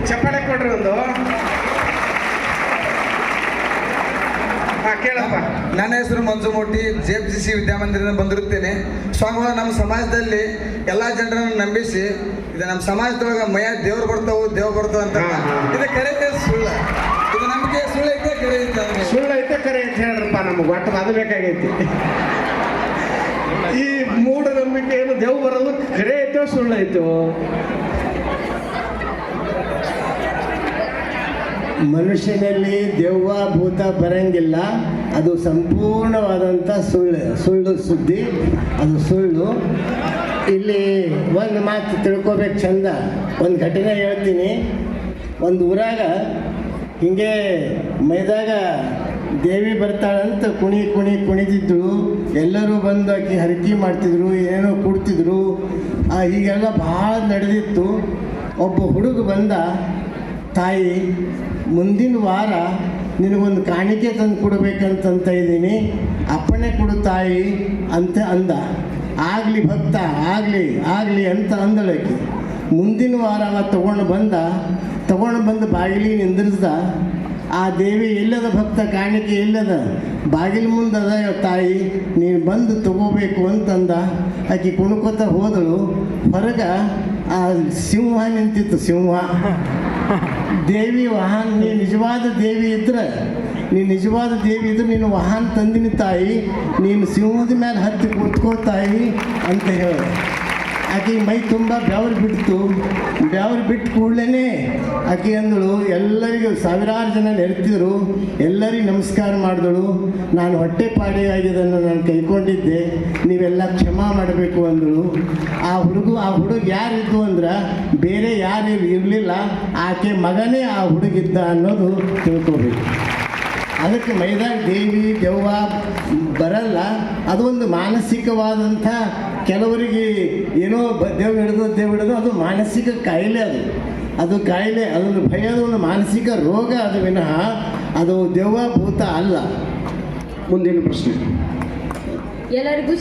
ಚಪ್ಪಾಳೆ ಕೊಡ್ರಿ ಒಂದು. ಕೇಳಪ್ಪ. ನನ್ನ ಹೆಸರು ಮಂಜು ಮೋಟಿ, JFGC ವಿದ್ಯಾಮಂದಿರದಿಂದ ಬಂದಿರುತ್ತೇನೆ. ಸ್ವಾಮಿಗಳು, ನಮ್ಮ ಸಮಾಜದಲ್ಲಿ ಎಲ್ಲ ಜನರನ್ನು ನಂಬಿಸಿ ಇದು ನಮ್ಮ ಸಮಾಜದೊಳಗೆ ಮಯ ದೇವ್ರು ಬರ್ತಾವ ಅಂತ ಇದು ಕರೆ ಸುಳ್ಳ, ಇದು ನಂಬಿಕೆ ಸುಳ್ಳೈತೆ ಕರೆ ಐತೆ, ಸುಳ್ಳೈತೆ ಕರೆ ಅಂತ ಹೇಳ್ರಪ್ಪ. ನಮಗೆ ಒಟ್ಟು ಅದು ಬೇಕಾಗೈತಿ. ಈ ಮೂಢನಂಬಿಕೆ ಏನು ದೇವ್ ಬರೋದು ಕರೆ ಐತೋ ಸುಳ್ಳೈತೋ? ಮನುಷ್ಯನಲ್ಲಿ ದೆವ್ವ ಭೂತ ಬರಂಗಿಲ್ಲ, ಅದು ಸಂಪೂರ್ಣವಾದಂಥ ಸುಳ್ಳು ಸುದ್ದಿ, ಅದು ಸುಳ್ಳು. ಇಲ್ಲಿ ಒಂದು ಮಾತು ತಿಳ್ಕೊಬೇಕು ಚಂದ. ಒಂದು ಘಟನೆ ಹೇಳ್ತೀನಿ. ಒಂದು ಊರಾಗ ಹಿಂಗೆ ಮೈದಾಗ ದೇವಿ ಬರ್ತಾಳಂತ ಕುಣಿತಿದ್ರು. ಎಲ್ಲರೂ ಬಂದು ಆಕಿ ಹರಕೆ ಮಾಡ್ತಿದ್ರು, ಏನೋ ಕೊಡ್ತಿದ್ರು. ಹೀಗೆಲ್ಲ ಭಾಳ ನಡೆದಿತ್ತು. ಒಬ್ಬ ಹುಡುಗ ಬಂದ, ತಾಯಿ ಮುಂದಿನ ವಾರ ನಿನಗೊಂದು ಕಾಣಿಕೆ ತಂದು ಕೊಡಬೇಕಂತ ಇದ್ದೀನಿ, ಅಪ್ಪಣೆ ಕೊಡು ತಾಯಿ ಅಂತ ಅಂದ. ಆಗಲಿ ಭಕ್ತ, ಆಗಲಿ ಅಂತ ಅಂದಳಕಿ. ಮುಂದಿನ ವಾರ ಅವ ತಗೊಂಡು ಬಂದು ಬಾಗಿಲಿಗೆ ನಿಂದಿರಿಸ್ದ. ಆ ದೇವಿ ಎಲ್ಲದ ಭಕ್ತ, ಕಾಣಿಕೆ ಎಲ್ಲದ, ಬಾಗಿಲು ಮುಂದದ ತಾಯಿ, ನೀನು ಬಂದು ತಗೋಬೇಕು ಅಂತಂದ. ಆಕೆ ಕುಣ್ಕೋತ ಹೋದಳು. ಹೊರಗೆ ಆ ಸಿಂಹ ನಿಂತಿತ್ತು. ಸಿಂಹ ದೇವಿ ವಾಹನ, ನೀನು ನಿಜವಾದ ದೇವಿ ಇದ್ರೆ ನೀನು ವಾಹನ ತಂದಿನಿ ತಾಯಿ, ನೀನು ಸಿಂಹದ ಮೇಲೆ ಹತ್ತಿ ಕೂತ್ಕೋ ತಾಯಿ ಅಂತ ಹೇಳಿ. ಆಕೆ ಮೈ ತುಂಬ ಬೆವರು ಬಿಟ್ಟು ಕೂಡಲೇ ಆಕೆ ಅಂದಳು, ಎಲ್ಲರಿಗೂ ಸಾವಿರಾರು ಜನ ನೆರೆತಿದ್ರು, ಎಲ್ಲರಿಗೂ ನಮಸ್ಕಾರ ಮಾಡಿದಳು. ನಾನು ಹೊಟ್ಟೆ ಪಾಡಿಯಾಗಿದ್ದನ್ನು ನಾನು ಕೈಕೊಂಡಿದ್ದೆ, ನೀವೆಲ್ಲ ಕ್ಷಮಾ ಮಾಡಬೇಕು ಅಂದಳು. ಆ ಹುಡುಗ ಯಾರಿದ್ದು ಅಂದ್ರೆ ಬೇರೆ ಯಾರು ಇರಲಿಲ್ಲ, ಆಕೆ ಮಗನೇ ಆ ಹುಡುಗಿದ್ದ ಅನ್ನೋದು ತಿಳ್ಕೋಬೇಕು. ಅದಕ್ಕೆ ಮೈದಾಗ ದೇವಿ ದೆವ್ವ ಬರಲ್ಲ, ಅದು ಒಂದು ಮಾನಸಿಕವಾದಂಥ, ಕೆಲವರಿಗೆ ಏನೋ ದೇವ್ ಹಿಡಿದು ಅದು ಮಾನಸಿಕ ಕಾಯಿಲೆ. ಅದು ಕಾಯಿಲೆ, ಅದೊಂದು ಭಯದ ಒಂದು ಮಾನಸಿಕ ರೋಗ, ಅದು ವಿನಃ ಅದು ದೆವ್ವ ಭೂತ ಅಲ್ಲ. ಮುಂದಿನ ಪ್ರಶ್ನೆ. ಎಲ್ಲರಿಗೂ